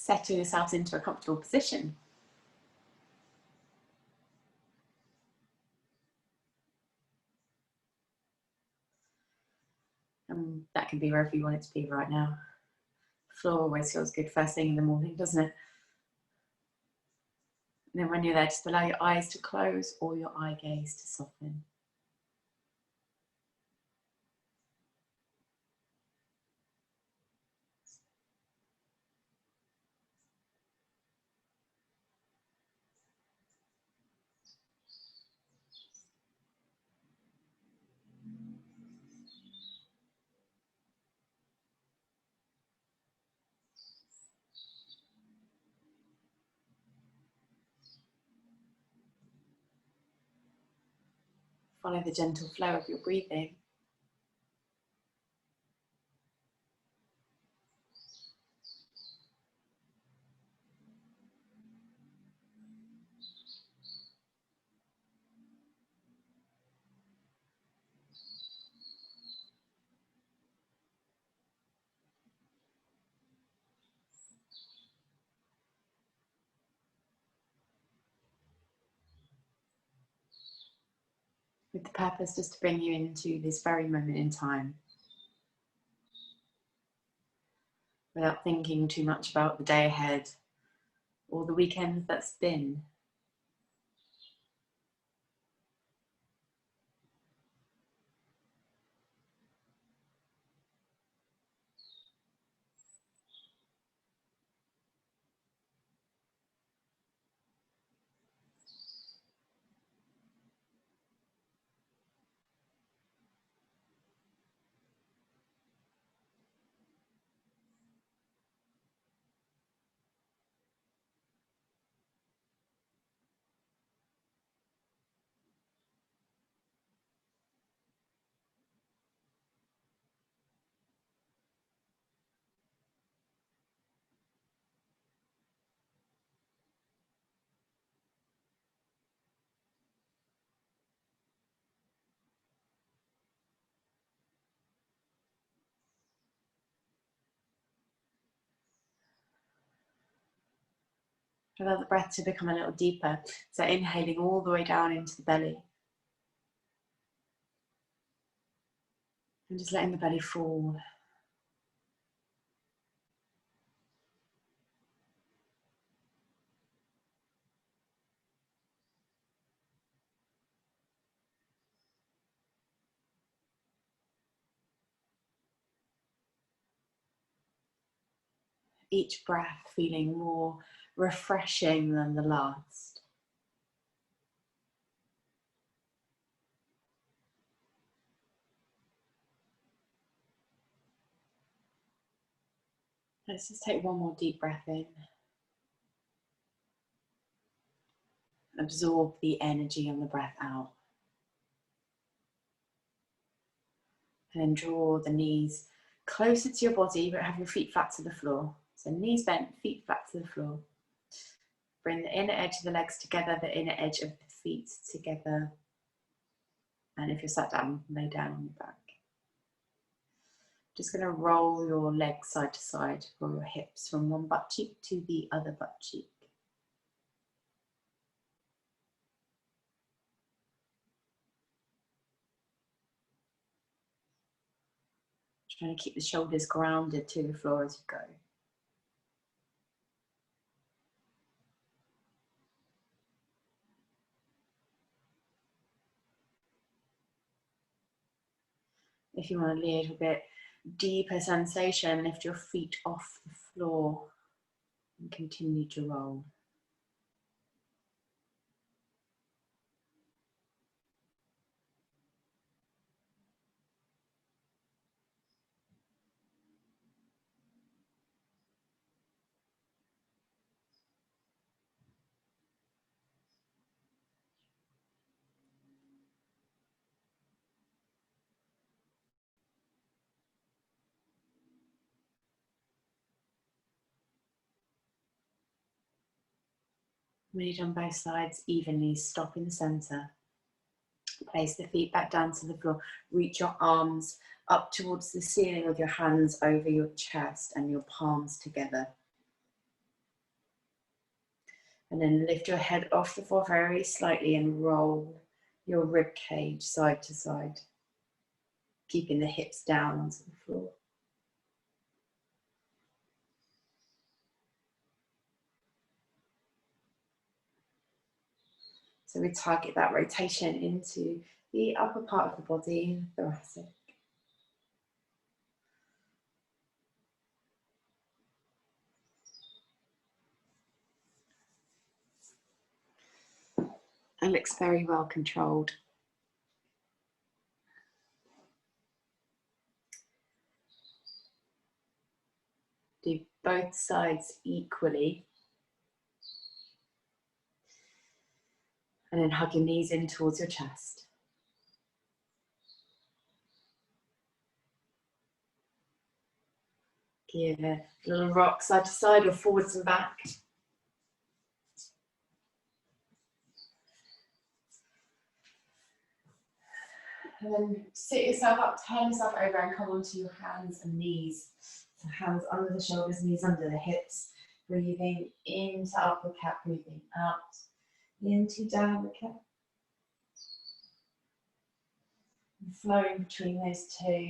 settle yourselves into a comfortable position. And that can be wherever you want it to be right now. The floor always feels good first thing in the morning, doesn't it? And then when you're there, just allow your eyes to close or your eye gaze to soften. Follow the gentle flow of your breathing. With the purpose just to bring you into this very moment in time. Without thinking too much about the day ahead or the weekend that's been. Allow the breath to become a little deeper. So inhaling all the way down into the belly. And just letting the belly fall. Each breath feeling more refreshing than the last. Let's just take one more deep breath in. Absorb the energy on the breath out. And then draw the knees closer to your body, but have your feet flat to the floor. So knees bent, feet flat to the floor. Bring the inner edge of the legs together, the inner edge of the feet together. And if you're sat down, lay down on your back. Just going to roll your legs side to side, roll your hips from one butt cheek to the other butt cheek. Trying to keep the shoulders grounded to the floor as you go. If you want a little bit deeper sensation, lift your feet off the floor and continue to roll. When you've done both sides evenly, stop in the center. Place the feet back down to the floor. Reach your arms up towards the ceiling with your hands over your chest and your palms together. And then lift your head off the floor very slightly and roll your rib cage side to side, keeping the hips down onto the floor. So we target that rotation into the upper part of the body, thoracic. It looks very well controlled. Do both sides equally. And then hug your knees in towards your chest. Give a little rock side to side or forwards and back. And then sit yourself up, turn yourself over and come onto your hands and knees. So hands under the shoulders, knees under the hips. Breathing into upward cat, breathing out into downward cat. And flowing between those two.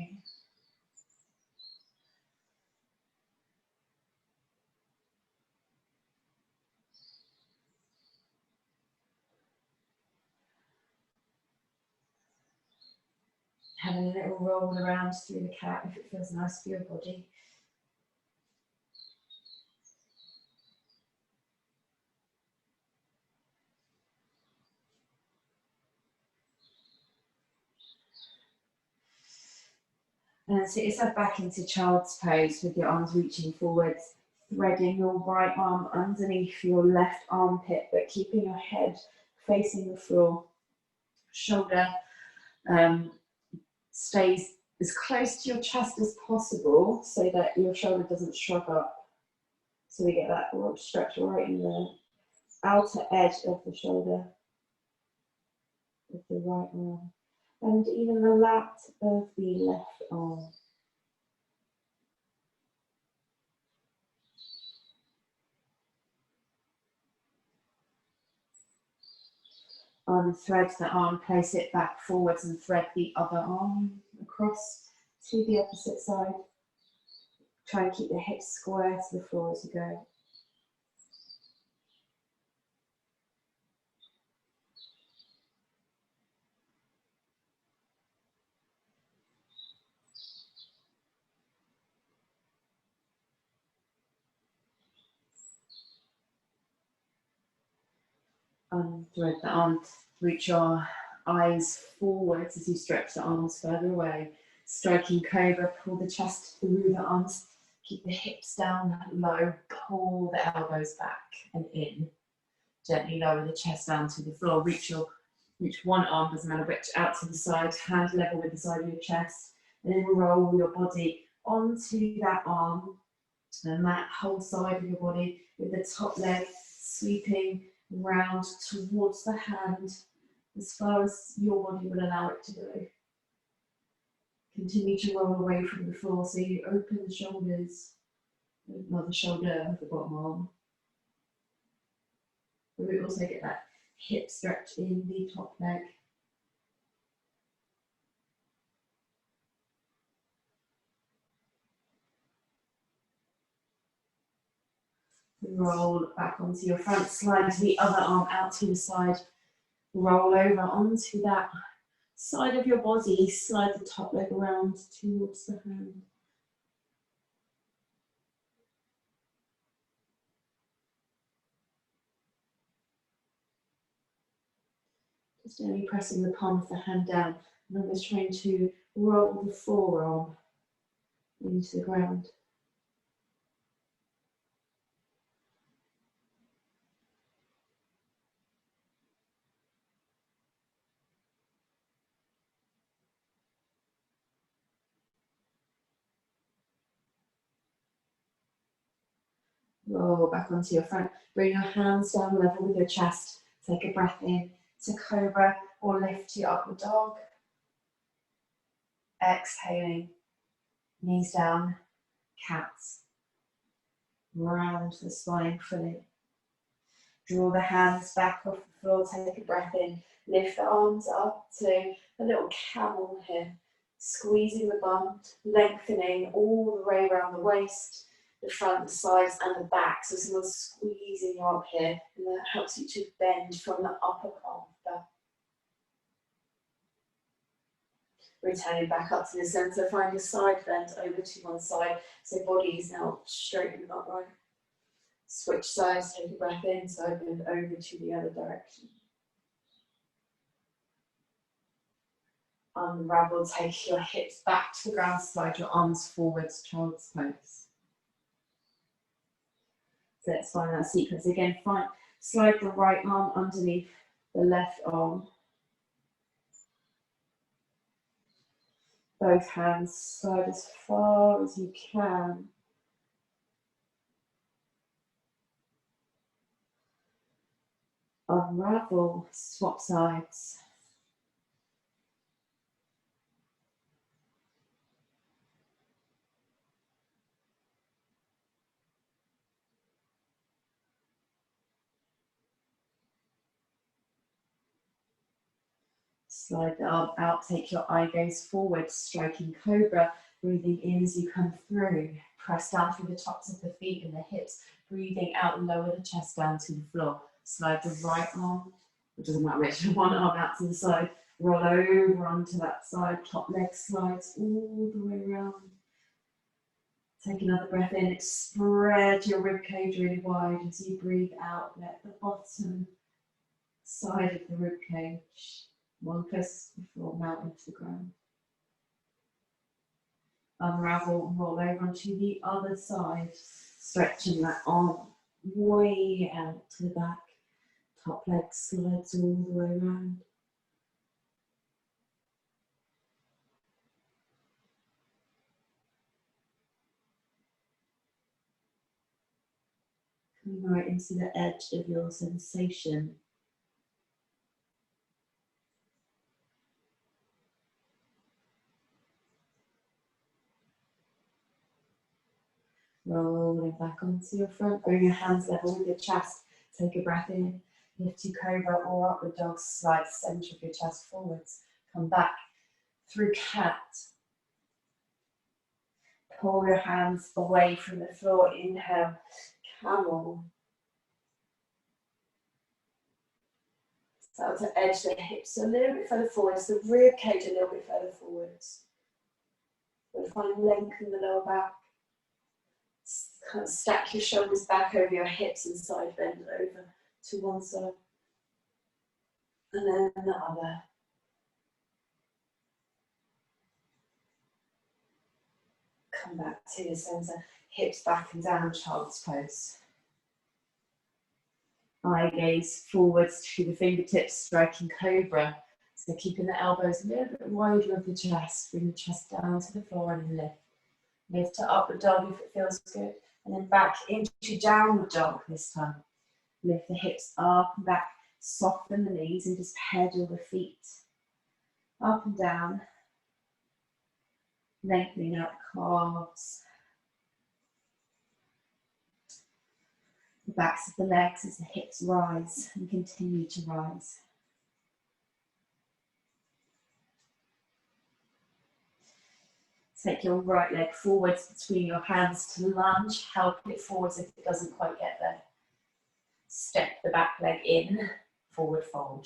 Having a little roll around through the cat if it feels nice for your body. And then sit yourself back into child's pose with your arms reaching forwards, threading your right arm underneath your left armpit, but keeping your head facing the floor. Shoulder stays as close to your chest as possible so that your shoulder doesn't shrug up. So we get that stretch right in the outer edge of the shoulder with the right arm. And even the lat of the left arm. Unthread the arm, place it back forwards and thread the other arm across to the opposite side. Try and keep the hips square to the floor as you go. Unthread the arm, reach your eyes forwards as you stretch the arms further away. Striking cobra, pull the chest through the arms, keep the hips down low, pull the elbows back and in. Gently lower the chest down to the floor. Reach one arm, doesn't matter which, out to the side, hand level with the side of your chest, and then roll your body onto that arm and that whole side of your body with the top leg sweeping round towards the hand as far as your body will allow it to go. Continue to roll away from the floor so you open the shoulders, another shoulder of the bottom arm. But we also get that hip stretch in the top leg. Roll back onto your front, slide the other arm out to the side, roll over onto that side of your body, slide the top leg around towards the hand. Just only pressing the palm of the hand down, and I'm just trying to roll the forearm into the ground. Roll back onto your front. Bring your hands down level with your chest. Take a breath in to cobra or lift to upward dog. Exhaling, knees down, cats. Round the spine fully. Draw the hands back off the floor, take a breath in. Lift the arms up to a little camel here. Squeezing the bum, lengthening all the way around the waist, the front, the sides and the back. So someone's squeezing you up here, and that helps you to bend from the upper palm back. Returning back up to the centre, find a side bend over to one side, so body is now straight and upright. Switch sides, take a breath in, side bend over to the other direction. Unravel, take your hips back to the ground, slide your arms forwards, child's pose. So let's find that sequence again. Slide the right arm underneath the left arm. Both hands slide as far as you can. Unravel, swap sides. Slide the arm out, take your eye gaze forward, striking cobra, breathing in as you come through. Press down through the tops of the feet and the hips, breathing out, lower the chest down to the floor. Slide the right arm, it doesn't matter which, one arm out to the side, roll over onto that side, top leg slides all the way around. Take another breath in, spread your rib cage really wide as you breathe out, let the bottom side of the rib cage, one close to the floor, mount into the ground. Unravel and roll over onto the other side, stretching that arm way out to the back. Top leg slides all the way around. Come right into the edge of your sensation. Rolling back onto your front, bring your hands level with your chest. Take a breath in, lift to cobra or upward dog, slide centre of your chest forwards. Come back through cat. Pull your hands away from the floor, inhale, camel. Start to edge the hips a little bit further forwards, the rib cage a little bit further forwards. We'll find length in the lower back. Kind of stack your shoulders back over your hips and side bend over to one side. And then the other. Come back to your centre, hips back and down, child's pose. Eye gaze forwards to the fingertips, striking cobra. So keeping the elbows a little bit wider of the chest, bring the chest down to the floor and lift. Lift to upward dog if it feels good. And then back into downward dog this time. Lift the hips up and back, soften the knees and just pedal the feet up and down. Lengthening out the calves. The backs of the legs as the hips rise and continue to rise. Take your right leg forwards between your hands to lunge, help it forwards if it doesn't quite get there. Step the back leg in, forward fold.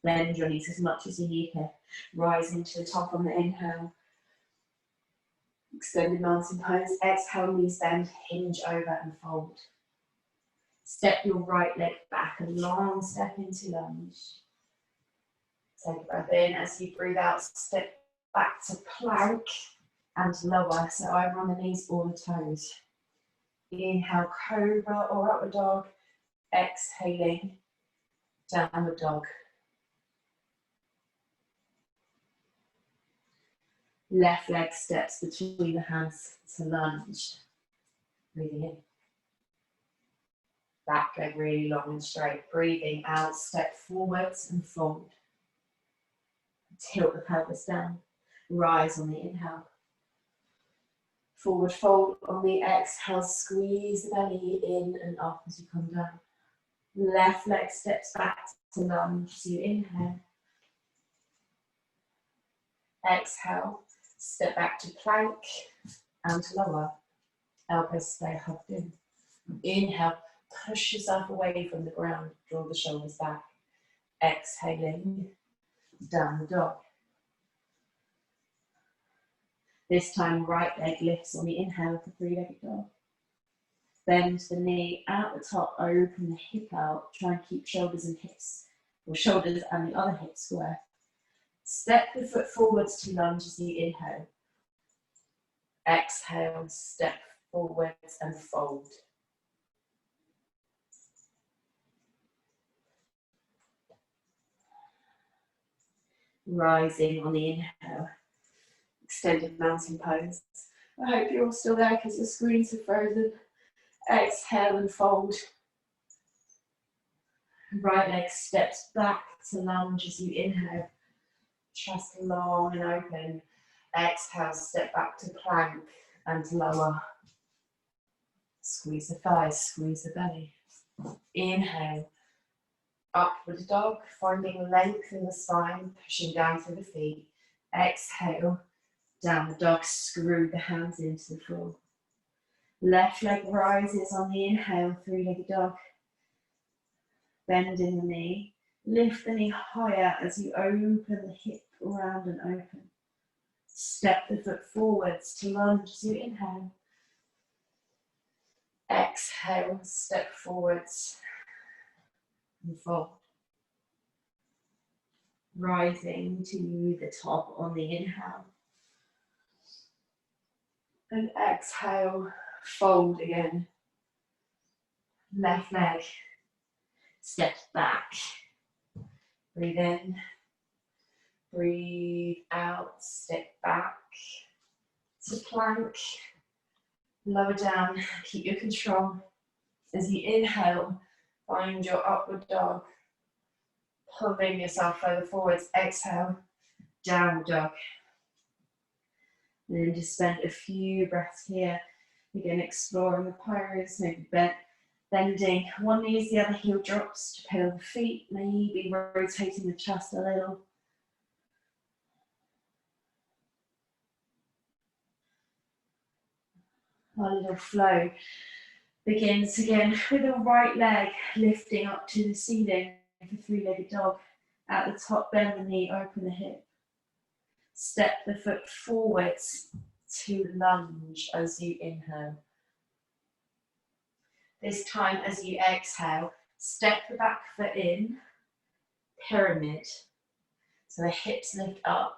Bend your knees as much as you need here. Rising to the top on the inhale. Extended mountain pose, exhale, knees bend, hinge over and fold. Step your right leg back, a long step into lunge. Take a breath in as you breathe out, step back to plank and lower, so either on the knees or the toes. Inhale, cobra or upward dog, exhaling, downward dog. Left leg steps between the hands to lunge. Breathing in. Back leg really long and straight. Breathing out, step forwards and fold. Tilt the pelvis down. Rise on the inhale. Forward fold on the exhale, squeeze the belly in and up as you come down. Left leg steps back to lunge, so you inhale. Exhale, step back to plank and lower. Elbows stay hugged in. Inhale, push yourself away from the ground, draw the shoulders back. Exhaling, down dog. This time, right leg lifts on the inhale for three-legged dog. Bend the knee out the top, open the hip out. Try and keep shoulders and hips, or shoulders and the other hip square. Step the foot forwards to lunge as you inhale. Exhale, step forwards and fold. Rising on the inhale. Extended mountain pose. I hope you're all still there because your screens are frozen. Exhale and fold. Right leg steps back to lunge as you inhale. Chest long and open. Exhale, step back to plank and lower. Squeeze the thighs, squeeze the belly. Inhale. Upward dog, finding length in the spine, pushing down through the feet. Exhale. Down the dog, screw the hands into the floor. Left leg rises on the inhale, three-legged dog. Bending the knee. Lift the knee higher as you open the hip round and open. Step the foot forwards to lunge as you inhale. Exhale, step forwards and fold. Rising to the top on the inhale. And exhale, fold again. Left leg, step back. Breathe in, breathe out, step back to plank. Lower down, keep your control. As you inhale, find your upward dog. Pulling yourself further forwards, exhale, downward dog. And then just spend a few breaths here. Again, exploring the pose, maybe bending one knee as the other heel drops to pedal the feet, maybe rotating the chest a little. Our little flow begins again with the right leg lifting up to the ceiling for three-legged dog. At the top, bend the knee, open the hip. Step the foot forwards to lunge as you inhale. This time as you exhale, step the back foot in, pyramid. So the hips lift up,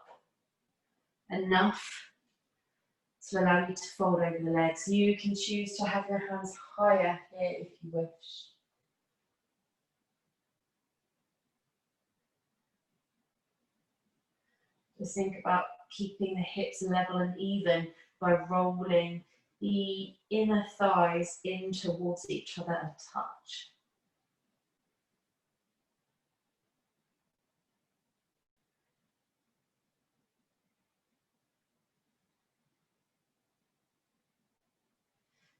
enough to allow you to fold over the legs. You can choose to have your hands higher here if you wish. Just think about keeping the hips level and even by rolling the inner thighs in towards each other a touch.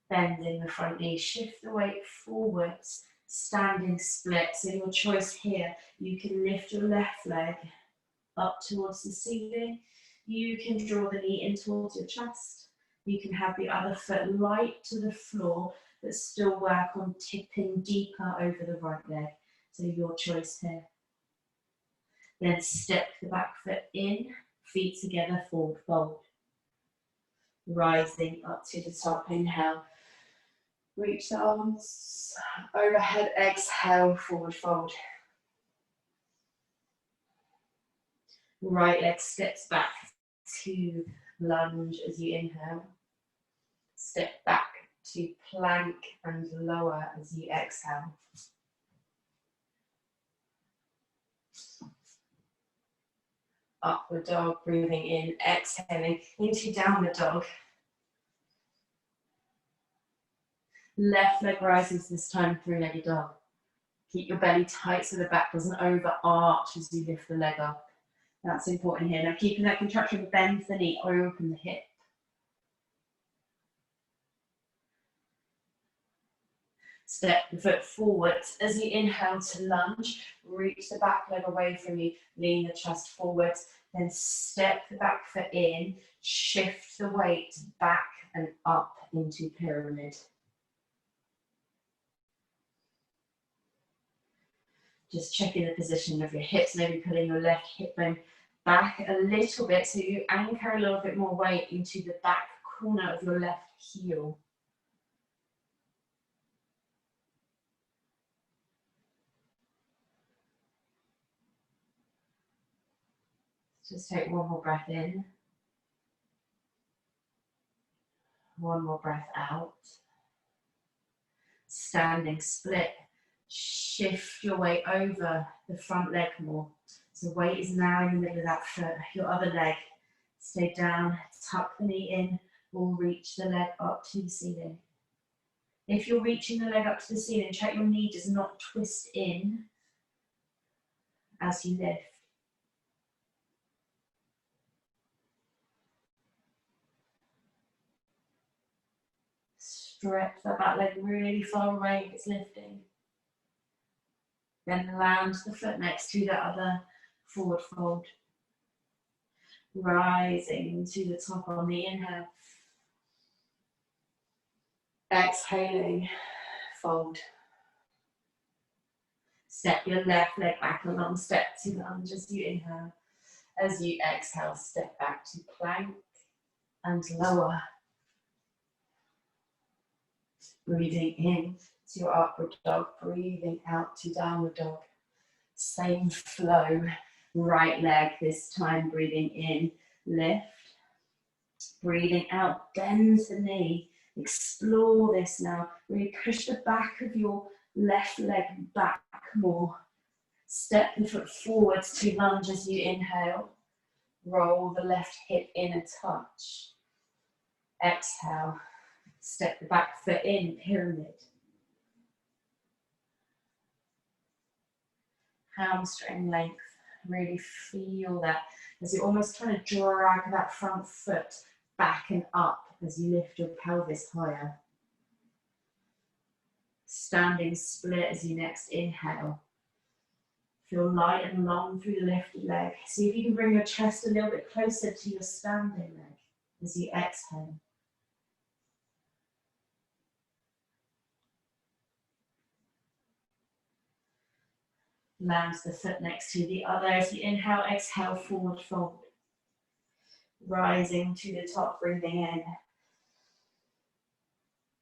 Bending the front knee, shift the weight forwards, standing split. So your choice here, you can lift your left leg up towards the ceiling. You can draw the knee in towards your chest. You can have the other foot light to the floor, but still work on tipping deeper over the right leg. So your choice here. Then step the back foot in, feet together, forward fold. Rising up to the top, inhale. Reach the arms overhead, exhale, forward fold. Right leg steps back to lunge as you inhale. Step back to plank and lower as you exhale. Upward dog, breathing in, exhaling into downward dog. Left leg rises this time, three-legged dog. Keep your belly tight so the back doesn't over-arch as you lift the leg up. That's important here. Now keeping that contraction, bend the knee, open the hip. Step the foot forwards. As you inhale to lunge, reach the back leg away from you, lean the chest forwards, then step the back foot in, shift the weight back and up into pyramid. Just checking the position of your hips, maybe pulling your left hip bone back a little bit so you anchor a little bit more weight into the back corner of your left heel. Just take one more breath in. One more breath out. Standing split. Shift your weight over the front leg more. So weight is now in the middle of that foot. Your other leg, stay down, tuck the knee in, or reach the leg up to the ceiling. If you're reaching the leg up to the ceiling, check your knee does not twist in as you lift. Stretch that back leg really far away if it's lifting. Then land the foot next to the other forward fold. Rising to the top on the inhale. Exhaling, fold. Step your left leg back a long step to lunge as you inhale. As you exhale, step back to plank and lower. Breathing in to your upward dog, breathing out to downward dog. Same flow, right leg this time, breathing in, lift. Breathing out, bend the knee. Explore this now. Really push the back of your left leg back more. Step the foot forwards to lunge as you inhale. Roll the left hip in a touch. Exhale. Step the back foot in, pyramid. Hamstring length. Really feel that as you're almost trying to drag that front foot back and up as you lift your pelvis higher. Standing split as you next inhale. Feel light and long through the lifted leg. See if you can bring your chest a little bit closer to your standing leg as you exhale. Land the foot next to the other as you inhale, exhale, forward fold. Rising to the top, breathing in.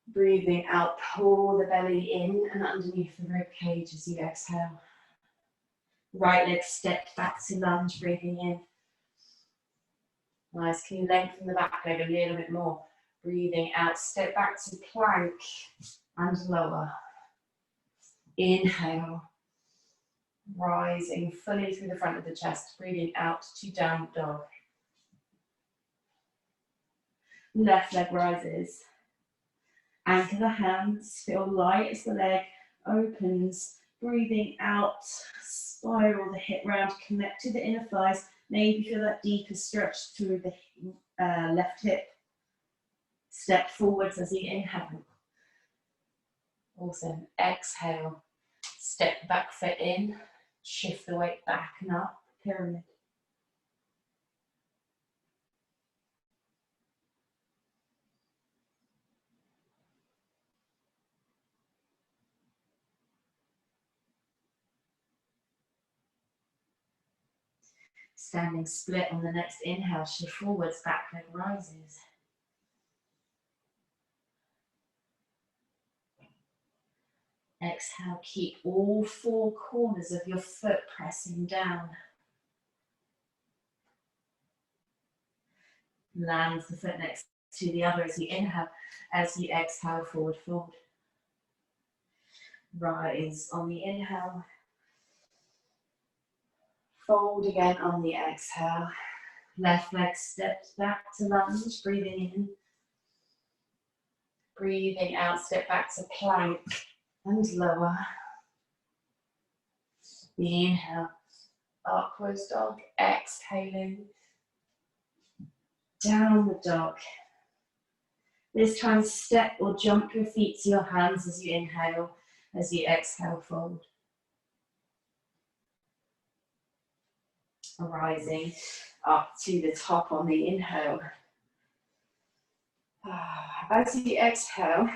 Breathing out, pull the belly in and underneath the rib cage as you exhale. Right leg stepped back to lunge, breathing in. Nice, can you lengthen the back leg a little bit more? Breathing out, step back to plank and lower. Inhale. Rising fully through the front of the chest, breathing out to downward dog. Left leg rises. Anchor the hands, feel light as the leg opens. Breathing out, spiral the hip round, connect to the inner thighs. Maybe feel that deeper stretch through the left hip. Step forwards as you inhale. Awesome. Exhale. Step the back foot in. Shift the weight back and up. Pyramid. Standing split on the next inhale, shift forwards, back leg rises. Exhale, keep all four corners of your foot pressing down. Land the foot next to the other as you inhale, as you exhale, forward fold. Rise on the inhale. Fold again on the exhale. Left leg steps back to lunge, breathing in. Breathing out, step back to plank and lower. Inhale, upwards dog, exhaling. Downward dog. This time step or jump your feet to your hands as you inhale, as you exhale, fold. Rising up to the top on the inhale. As you exhale,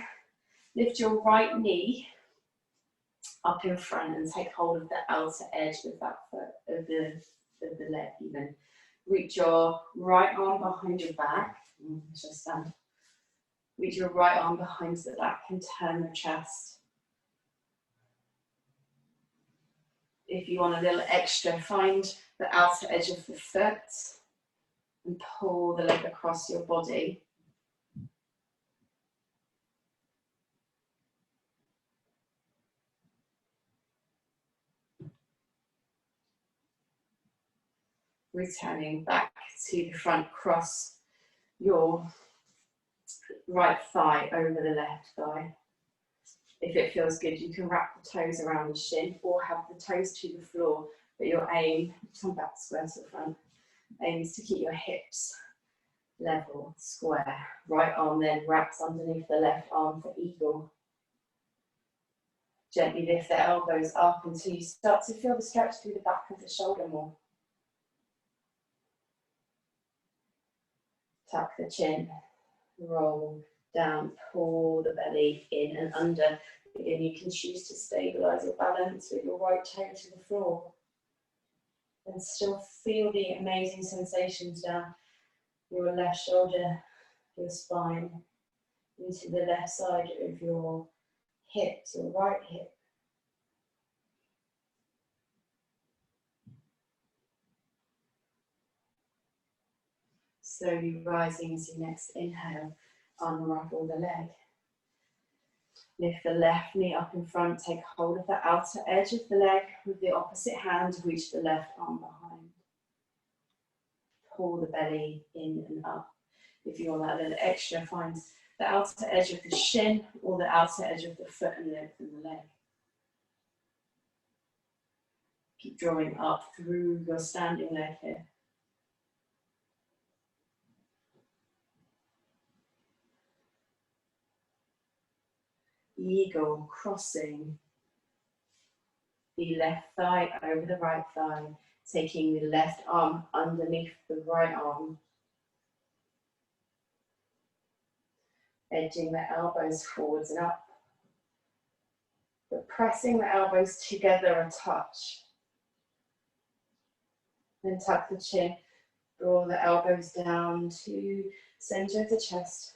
lift your right knee up in front and take hold of the outer edge of that foot, of the leg even. Reach your right arm behind your back. Just stand. Reach your right arm behind the back and turn your chest. If you want a little extra, find the outer edge of the foot and pull the leg across your body. Returning back to the front, cross your right thigh over the left thigh. If it feels good, you can wrap the toes around the shin or have the toes to the floor, but your aim, come back square to the front, aim is to keep your hips level, square. Right arm then wraps underneath the left arm for eagle. Gently lift the elbows up until you start to feel the stretch through the back of the shoulder more. Tuck the chin, roll down, pull the belly in and under. Again, you can choose to stabilise your balance with your right toe to the floor. And still feel the amazing sensations down your left shoulder, your spine, into the left side of your hips, your right hip. Slowly rising as you next inhale, unravel the leg. Lift the left knee up in front, take hold of the outer edge of the leg with the opposite hand, reach the left arm behind. Pull the belly in and up. If you want that little extra, find the outer edge of the shin or the outer edge of the foot and lengthen the leg. Keep drawing up through your standing leg here. Eagle, crossing the left thigh over the right thigh, taking the left arm underneath the right arm, edging the elbows forwards and up, but pressing the elbows together a touch. Then tuck the chin, draw the elbows down to center of the chest.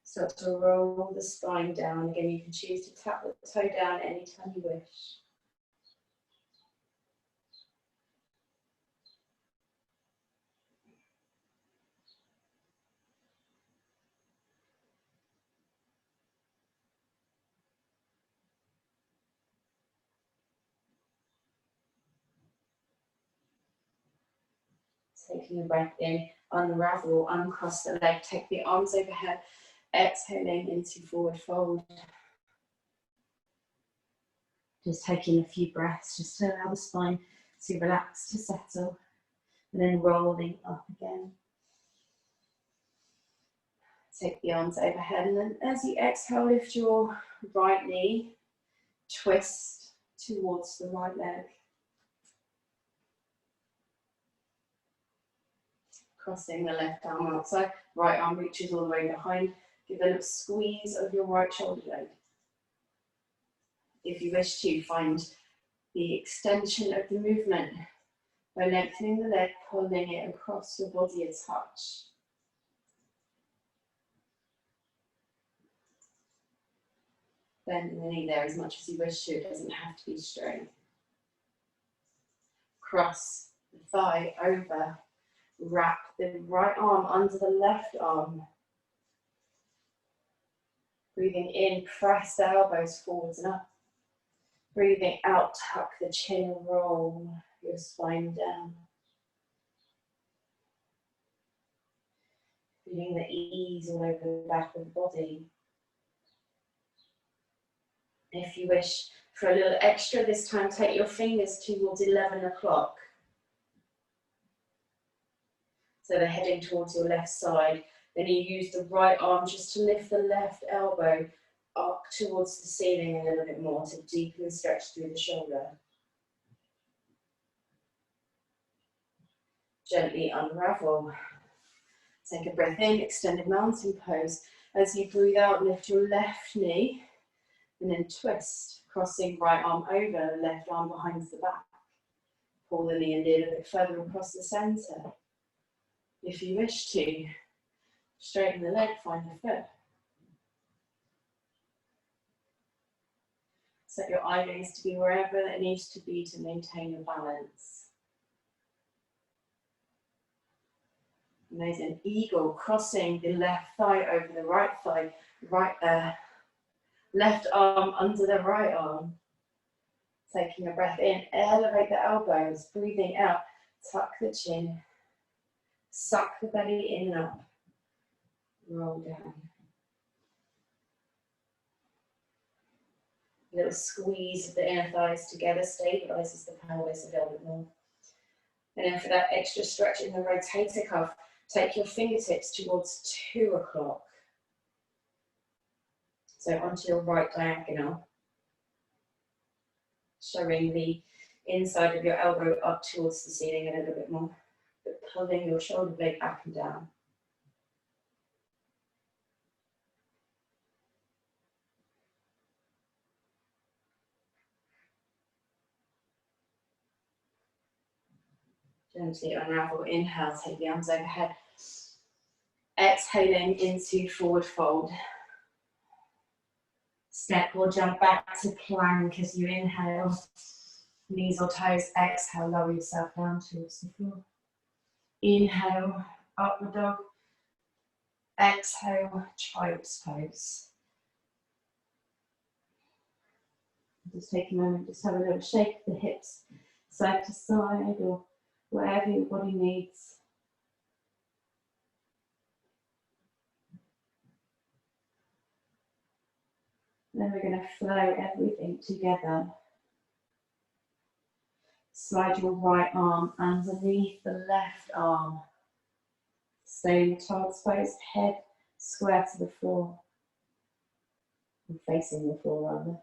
Start to roll the spine down. Again, you can choose to tap the toe down anytime you wish. Taking a breath in, unravel, uncross the leg, take the arms overhead, exhaling into forward fold. Just taking a few breaths, just to allow the spine to relax, to settle, and then rolling up again. Take the arms overhead, and then as you exhale, lift your right knee, twist towards the right leg. Crossing the left arm outside, right arm reaches all the way behind. Give a little squeeze of your right shoulder blade. If you wish to, find the extension of the movement by lengthening the leg, pulling it across your body a touch. Bend the knee there as much as you wish to, it doesn't have to be straight. Cross the thigh over. Wrap the right arm under the left arm. Breathing in, press the elbows forwards and up. Breathing out, tuck the chin and roll your spine down. Feeling the ease all over the back of the body. If you wish for a little extra this time, take your fingers towards 11 o'clock. So they're heading towards your left side. Then you use the right arm just to lift the left elbow up towards the ceiling a little bit more to deepen and stretch through the shoulder. Gently unravel. Take a breath in, extended mountain pose. As you breathe out, lift your left knee and then twist, crossing right arm over, left arm behind the back. Pull the knee a little bit further across the centre. If you wish to, straighten the leg, find the foot. Set your eye gaze to be wherever it needs to be to maintain your balance. Amazing. Eagle, crossing the left thigh over the right thigh, left arm under the right arm. Taking a breath in, elevate the elbows, breathing out, tuck the chin, suck the belly in and up, roll down. A little squeeze of the inner thighs together stabilizes the pelvis a little bit more. And then for that extra stretch in the rotator cuff, take your fingertips towards 2 o'clock. So onto your right diagonal, showing the inside of your elbow up towards the ceiling a little bit more, but pulling your shoulder blade back and down. Gently unravel, inhale, take the arms overhead. Exhaling into forward fold. Step or jump back to plank as you inhale. Knees or toes, exhale, lower yourself down towards the floor. Inhale, upward dog. Exhale, child's pose. Just take a moment, just have a little shake of the hips, side to side, or whatever your body needs. Then we're going to flow everything together. Slide your right arm underneath the left arm. Stay in child's pose, head square to the floor. And facing the floor rather.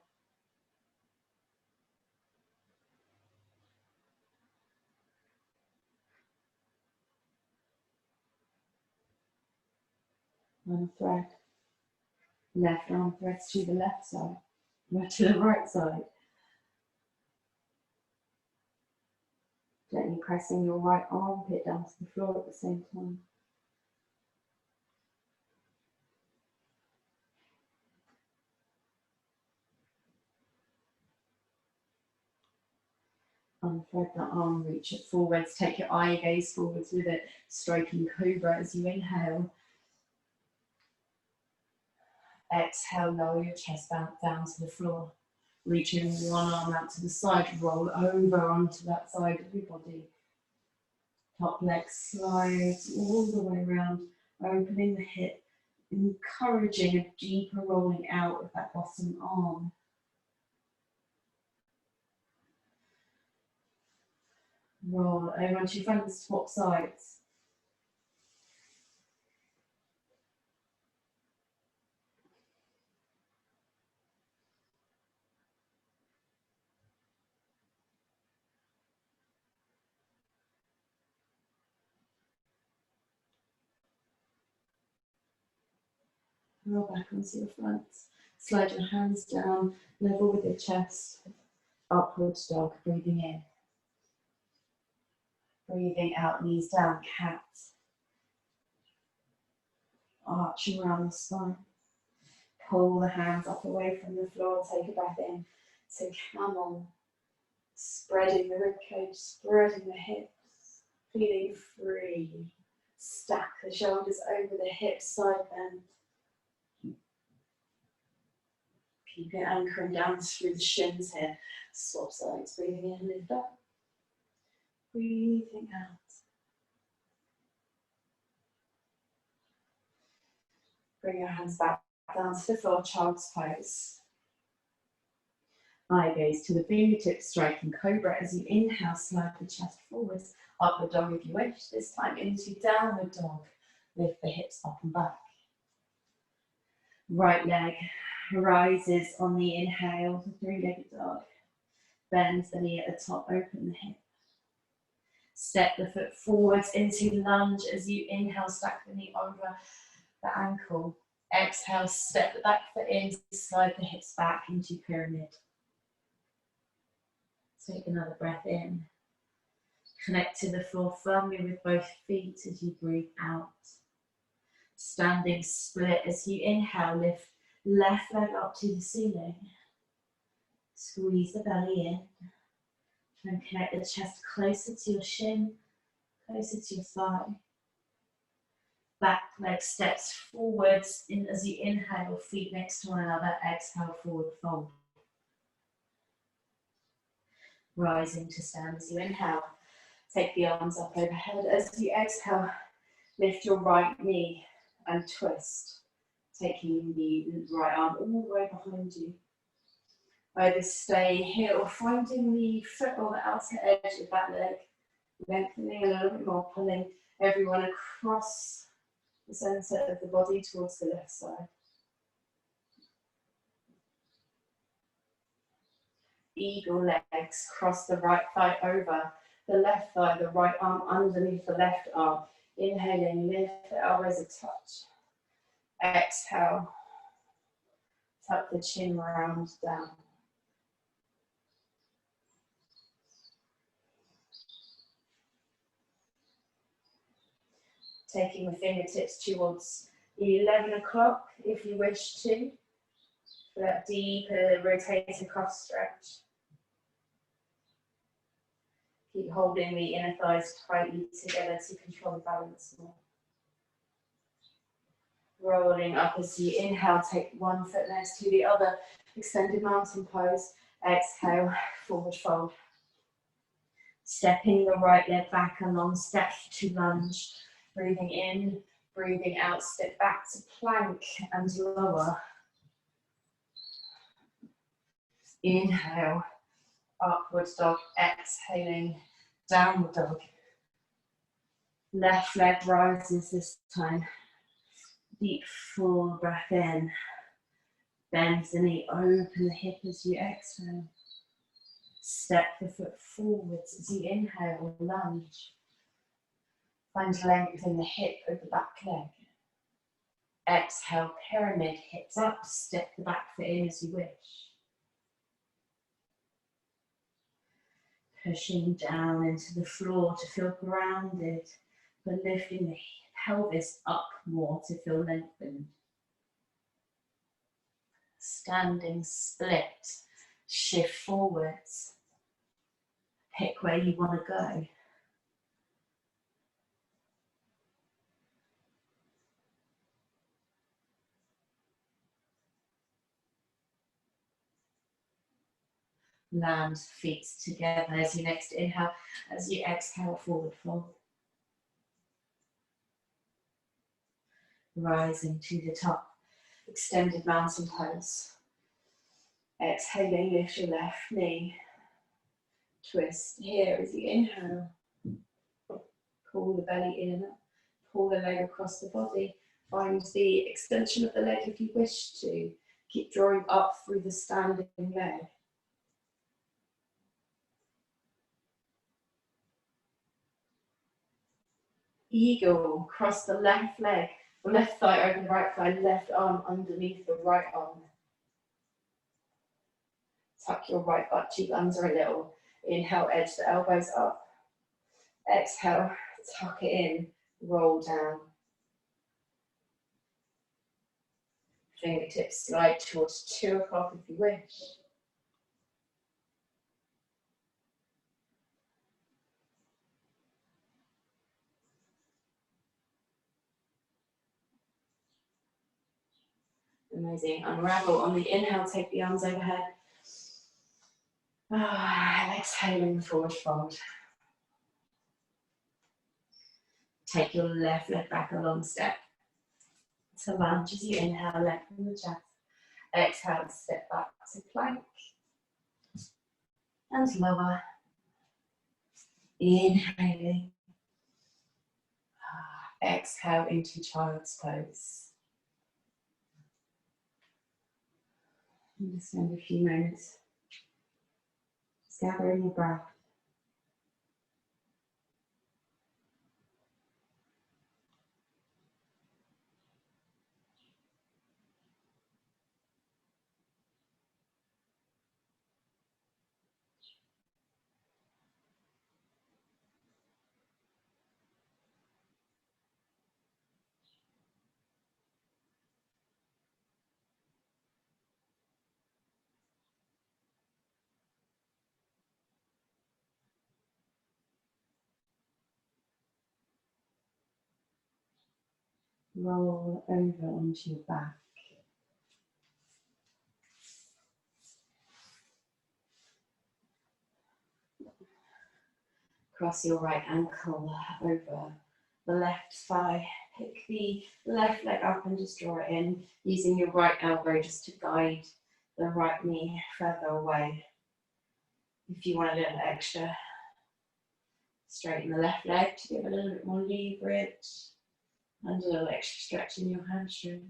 And thread. Left arm threads to the left side, right to the right side. Gently pressing your right armpit down to the floor at the same time. Unthread that arm, reach it forwards, take your eye gaze forwards with it, stroking cobra as you inhale. Exhale, lower your chest down to the floor. Reaching one arm out to the side, roll over onto that side of your body. Top leg slides all the way around, opening the hip, encouraging a deeper rolling out of that bottom arm. Roll over onto your front, swap sides. Roll back onto your front. Slide your hands down, level with your chest. Upward dog, breathing in. Breathing out, knees down, cat. Arching around the spine. Pull the hands up away from the floor, take a breath in. So camel. Spreading the ribcage, spreading the hips. Feeling free. Stack the shoulders over the hips, side bend. Keep it anchoring down through the shins here. Swap sides, breathing in, lift up. Breathing out. Bring your hands back down to the floor, child's pose. Eye gaze to the fingertips, striking cobra as you inhale, slide the chest forwards. Upward dog if you wish, this time into downward dog. Lift the hips up and back. Right leg rises on the inhale to three-legged dog. Bend the knee at the top, open the hip. Step the foot forwards into lunge as you inhale, stack the knee over the ankle. Exhale, step the back foot in, slide the hips back into pyramid. Take another breath in. Connect to the floor firmly with both feet as you breathe out. Standing split as you inhale, lift left leg up to the ceiling. Squeeze the belly in. Try and connect the chest closer to your shin, closer to your thigh. Back leg steps forwards in as you inhale, feet next to one another. Exhale, forward fold. Rising to stand as you inhale. Take the arms up overhead. As you exhale, lift your right knee and twist, taking the right arm all the way behind you. Either stay here or finding the foot or the outer edge of that leg, lengthening a little bit more, pulling everyone across the centre of the body towards the left side. Eagle legs, cross the right thigh over the left thigh, the right arm underneath the left arm. Inhaling, lift the elbows a touch. Exhale, tuck the chin round down. Taking the fingertips towards 11 o'clock if you wish to. For that deep rotator cuff stretch. Keep holding the inner thighs tightly together to control the balance more. Rolling up as you inhale, take one foot next to the other. Extended mountain pose. Exhale, forward fold. Stepping the right leg back, a long step to lunge. Breathing in, breathing out, step back to plank and lower. Inhale, upward dog, exhaling, downward dog. Left leg rises this time. Deep full breath in. Bend the knee, open the hip as you exhale. Step the foot forwards as you inhale, lunge. Find length in the hip of the back leg. Exhale, pyramid, hips up, step the back foot in as you wish. Pushing down into the floor to feel grounded, but lifting the pelvis up more to feel lengthened. Standing split, shift forwards. Pick where you want to go. Land feet together as you next inhale, as you exhale, forward fold. Rising to the top, extended mountain pose. Exhaling, lift your left knee. Twist here as you inhale. Pull the belly in, pull the leg across the body. Find the extension of the leg if you wish to. Keep drawing up through the standing leg. Eagle, cross the left leg, the left thigh over the right thigh, left arm underneath the right arm. Tuck your right butt cheek under a little. Inhale, edge the elbows up. Exhale, tuck it in, roll down. Fingertips slide towards 2 o'clock if you wish. Amazing. Unravel on the inhale, take the arms overhead. Exhaling, forward fold. Take your left leg back a long step. To lunge as you inhale, lengthen the chest. Exhale, step back to plank. And lower. Inhaling. Exhale into child's pose. And just spend a few moments just gathering your breath. Roll over onto your back. Cross your right ankle over the left thigh. Pick the left leg up and just draw it in, using your right elbow just to guide the right knee further away. If you want a little extra, straighten the left leg to give a little bit more leverage and a little extra stretch in your hamstring.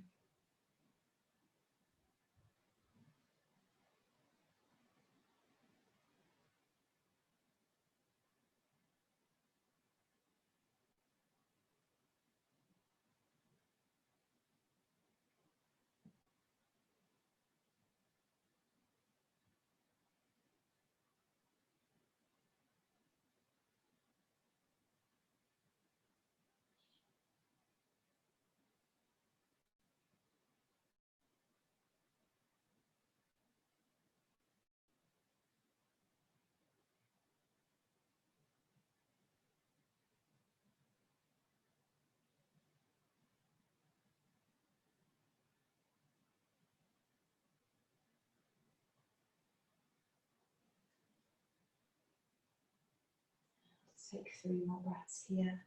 Take 3 more breaths here.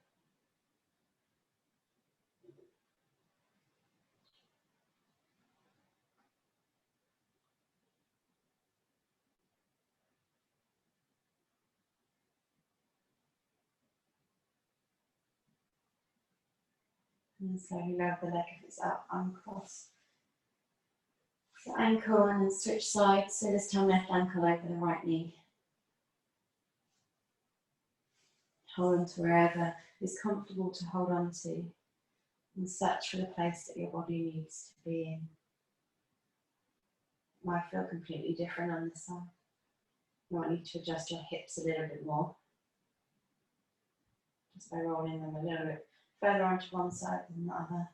And slowly lower the leg if it's up, uncross the ankle and then switch sides. So this time left ankle over the right knee. Hold on to wherever is comfortable to hold on to and search for the place that your body needs to be in. It might feel completely different on this side. You might need to adjust your hips a little bit more, just by rolling them a little bit further onto one side than the other.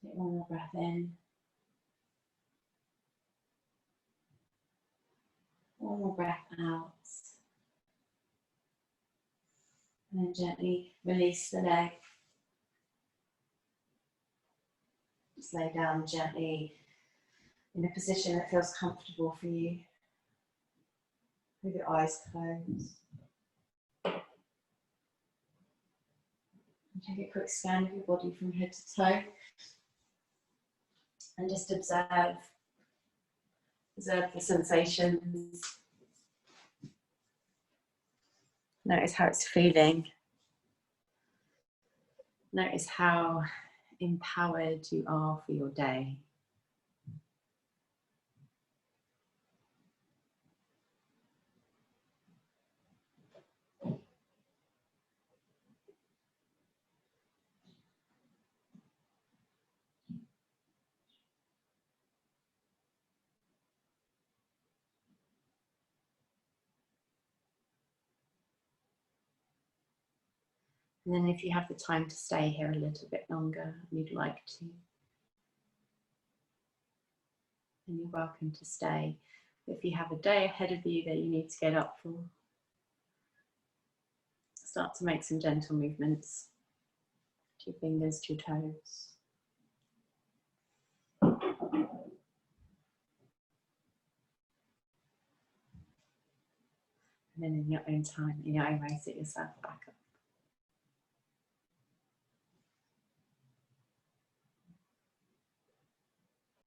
Take one more breath in. One more breath out. And then gently release the leg. Just lay down gently in a position that feels comfortable for you, with your eyes closed. And take a quick scan of your body from head to toe and just observe Observe the sensations. Notice how it's feeling. Notice how empowered you are for your day. And then if you have the time to stay here a little bit longer and you'd like to, then you're welcome to stay. If you have a day ahead of you that you need to get up for, start to make some gentle movements to your fingers, to your toes. And then in your own time, in your own way, sit yourself back up.